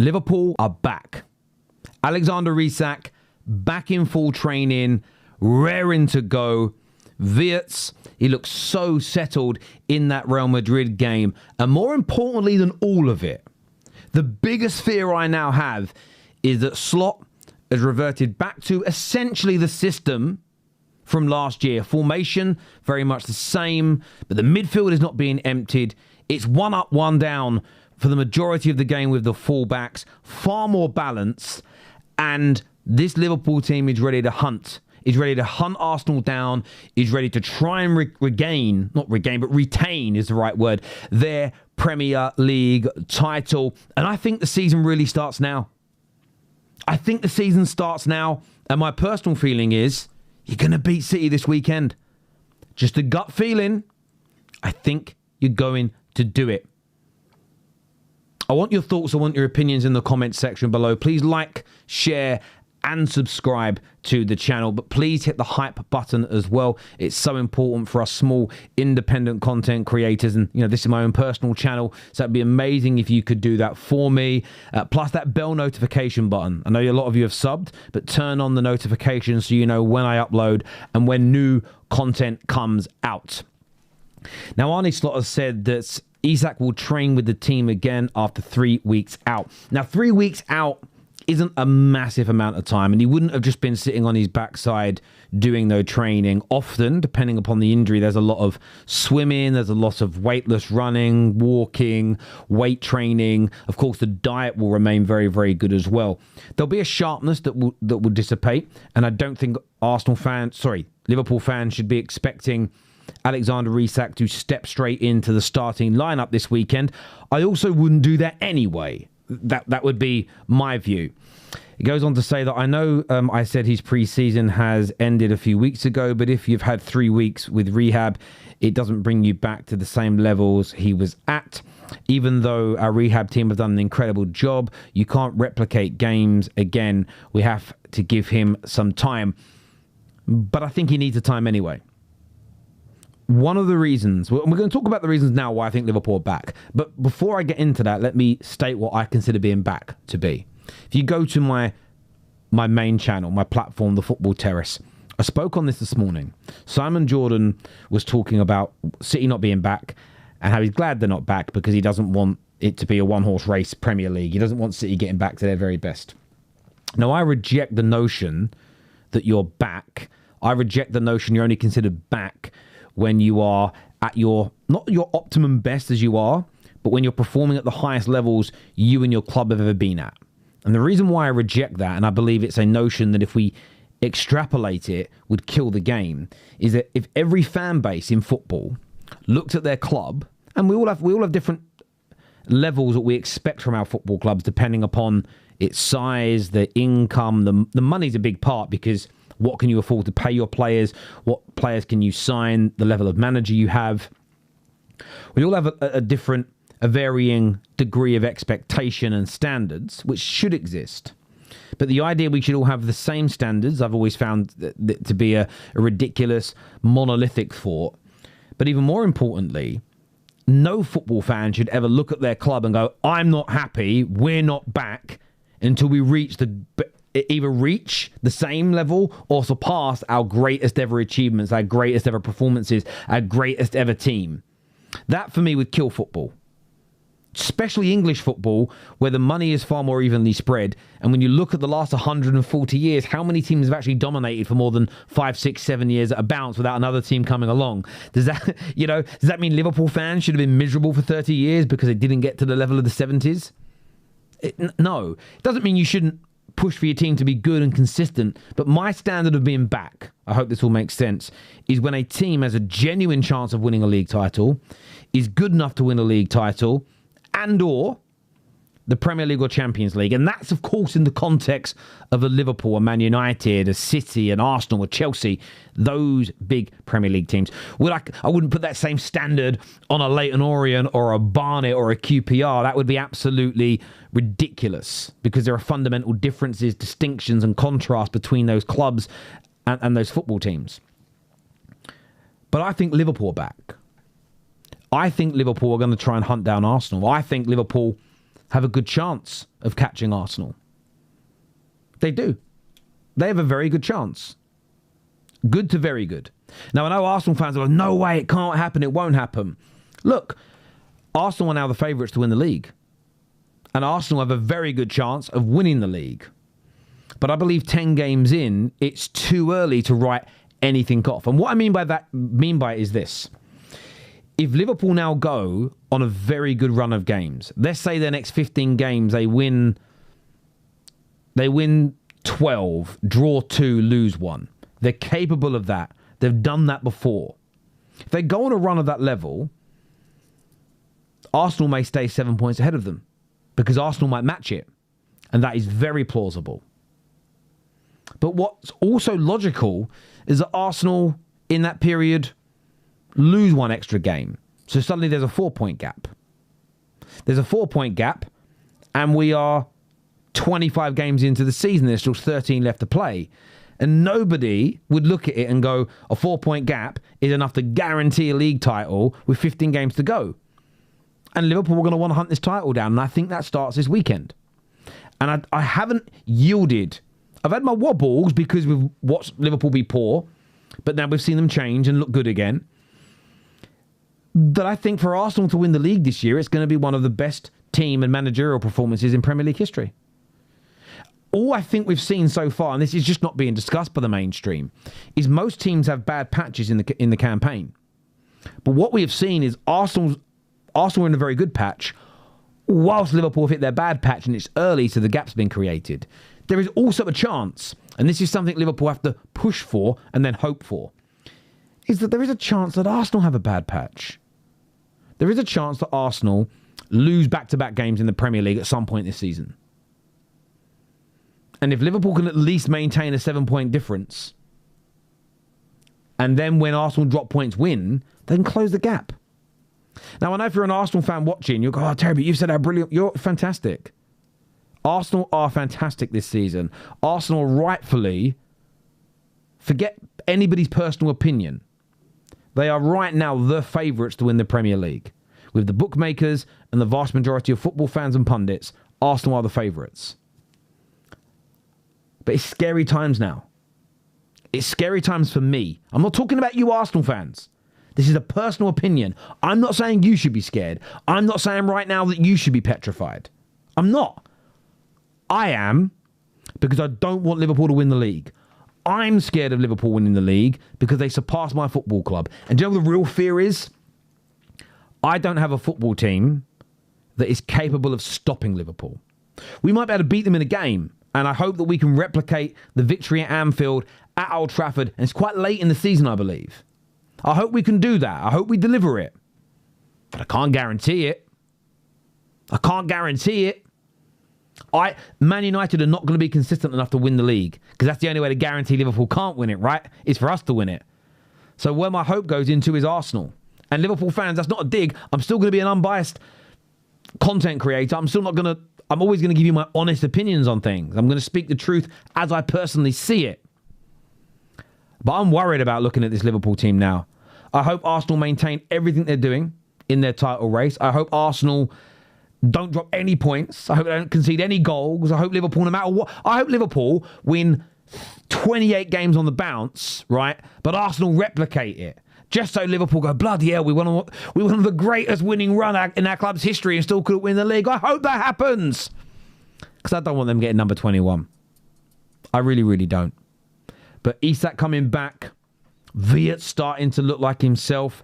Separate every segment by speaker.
Speaker 1: Liverpool are back. Alexander Isak back in full training, raring to go. Wirtz, he looks so settled in that Real Madrid game. And more importantly than all of it, the biggest fear I now have is that Slot has reverted back to essentially the system from last year. Formation, very much the same, but the midfield is not being emptied. It's one up, one down for the majority of the game with the fullbacks. Far more balanced. And this Liverpool team is ready to hunt. Is ready to hunt Arsenal down. Is ready to try and retain is the right word, their Premier League title. And I think the season really starts now. I think the season starts now. And my personal feeling is you're going to beat City this weekend. Just a gut feeling. I think you're going to do it. I want your thoughts. I want your opinions in the comments section below. Please like, share, and subscribe to the channel. But please hit the hype button as well. It's so important for us small, independent content creators. And, this is my own personal channel. So it'd be amazing if you could do that for me. Plus that bell notification button. I know a lot of you have subbed, but turn on the notifications so you know when I upload and when new content comes out. Now, Arne Slot has said that Isak will train with the team again after 3 weeks out. Now, 3 weeks out isn't a massive amount of time, and he wouldn't have just been sitting on his backside doing no training. Often, depending upon the injury, there's a lot of swimming, there's a lot of weightless running, walking, weight training. Of course, the diet will remain very, very good as well. There'll be a sharpness that will dissipate, and I don't think Liverpool fans should be expecting Alexander Isak to step straight into the starting lineup this weekend. I also wouldn't do that anyway. That would be my view. It goes on to say that I know I said his pre-season has ended a few weeks ago, but if you've had 3 weeks with rehab, it doesn't bring you back to the same levels he was at. Even though our rehab team have done an incredible job, you can't replicate games again. We have to give him some time. But I think he needs the time anyway. One of the reasons, we're going to talk about the reasons now why I think Liverpool are back. But before I get into that, let me state what I consider being back to be. If you go to my main channel, my platform, the Football Terrace, I spoke on this morning. Simon Jordan was talking about City not being back and how he's glad they're not back because he doesn't want it to be a one-horse race Premier League. He doesn't want City getting back to their very best. Now, I reject the notion that you're back. I reject the notion you're only considered back when you are at not your optimum best as you are, but when you're performing at the highest levels you and your club have ever been at. And the reason why I reject that, and I believe it's a notion that if we extrapolate it would kill the game, is that if every fan base in football looked at their club, and we all have different levels that we expect from our football clubs depending upon its size, the income, the money's a big part because what can you afford to pay your players? What players can you sign? The level of manager you have. We all have a varying degree of expectation and standards, which should exist. But the idea we should all have the same standards, I've always found that to be a ridiculous, monolithic thought. But even more importantly, no football fan should ever look at their club and go, I'm not happy, we're not back, until we either reach the same level or surpass our greatest ever achievements, our greatest ever performances, our greatest ever team. That, for me, would kill football. Especially English football, where the money is far more evenly spread. And when you look at the last 140 years, how many teams have actually dominated for more than 5, 6, 7 years at a bounce without another team coming along? Does that mean Liverpool fans should have been miserable for 30 years because they didn't get to the level of the 70s? No. It doesn't mean you shouldn't push for your team to be good and consistent, but my standard of being back, I hope this all makes sense, is when a team has a genuine chance of winning a league title, is good enough to win a league title, and or the Premier League or Champions League. And that's, of course, in the context of a Liverpool, a Man United, a City, an Arsenal, a Chelsea, those big Premier League teams. I wouldn't put that same standard on a Leyton Orient or a Barnet or a QPR. That would be absolutely ridiculous because there are fundamental differences, distinctions and contrasts between those clubs and those football teams. But I think Liverpool are back. I think Liverpool are going to try and hunt down Arsenal. I think Liverpool have a good chance of catching Arsenal. They do. They have a very good chance. Good to very good. Now, I know Arsenal fans are like, no way, it can't happen, it won't happen. Look, Arsenal are now the favourites to win the league. And Arsenal have a very good chance of winning the league. But I believe 10 games in, it's too early to write anything off. And what I mean by it is this. If Liverpool now go on a very good run of games, let's say their next 15 games, they win 12, draw 2, lose 1. They're capable of that. They've done that before. If they go on a run of that level, Arsenal may stay 7 points ahead of them because Arsenal might match it. And that is very plausible. But what's also logical is that Arsenal, in that period, lose one extra game. So suddenly there's a 4-point gap. There's a 4-point gap, and we are 25 games into the season. There's still 13 left to play. And nobody would look at it and go, a 4-point gap is enough to guarantee a league title with 15 games to go. And Liverpool are going to want to hunt this title down. And I think that starts this weekend. And I haven't yielded. I've had my wobbles because we've watched Liverpool be poor. But now we've seen them change and look good again. That I think for Arsenal to win the league this year, it's going to be one of the best team and managerial performances in Premier League history. All I think we've seen so far, and this is just not being discussed by the mainstream, is most teams have bad patches in the campaign. But what we have seen is Arsenal are in a very good patch, whilst Liverpool have hit their bad patch, and it's early, so the gap's been created. There is also a chance, and this is something Liverpool have to push for and then hope for, is that there is a chance that Arsenal have a bad patch. There is a chance that Arsenal lose back-to-back games in the Premier League at some point this season. And if Liverpool can at least maintain a 7-point difference, and then when Arsenal drop points win, they can close the gap. Now, I know if you're an Arsenal fan watching, you'll go, oh, Terry, but you've said how brilliant. You're fantastic. Arsenal are fantastic this season. Arsenal rightfully, forget anybody's personal opinion. They are right now the favourites to win the Premier League. With the bookmakers and the vast majority of football fans and pundits, Arsenal are the favourites. But it's scary times now. It's scary times for me. I'm not talking about you Arsenal fans. This is a personal opinion. I'm not saying you should be scared. I'm not saying right now that you should be petrified. I'm not. I am, because I don't want Liverpool to win the league. I'm scared of Liverpool winning the league because they surpass my football club. And do you know what the real fear is? I don't have a football team that is capable of stopping Liverpool. We might be able to beat them in a game, and I hope that we can replicate the victory at Anfield, at Old Trafford, and it's quite late in the season, I believe. I hope we can do that. I hope we deliver it. But I can't guarantee it. I can't guarantee it. Man United are not going to be consistent enough to win the league, because that's the only way to guarantee Liverpool can't win it, right? Is for us to win it. So where my hope goes into is Arsenal. And Liverpool fans, that's not a dig. I'm still going to be an unbiased content creator. I'm always going to give you my honest opinions on things. I'm going to speak the truth as I personally see it. But I'm worried about looking at this Liverpool team now. I hope Arsenal maintain everything they're doing in their title race. I hope Arsenal don't drop any points. I hope they don't concede any goals. I hope Liverpool, no matter what, I hope Liverpool win 28 games on the bounce, right? But Arsenal replicate it. Just so Liverpool go, bloody hell, we won one of the greatest winning run in our club's history and still couldn't win the league. I hope that happens. Because I don't want them getting number 21. I really, really don't. But Isak coming back, Viet starting to look like himself,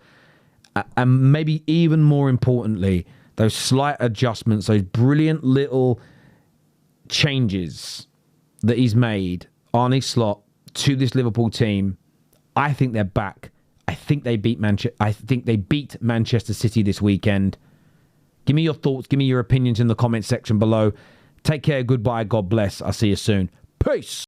Speaker 1: and maybe even more importantly, those slight adjustments, those brilliant little changes that he's made, Arne Slot, to this Liverpool team. I think they're back. I think they beat Manchester City this weekend. Give me your thoughts. Give me your opinions in the comment section below. Take care. Goodbye. God bless. I'll see you soon. Peace.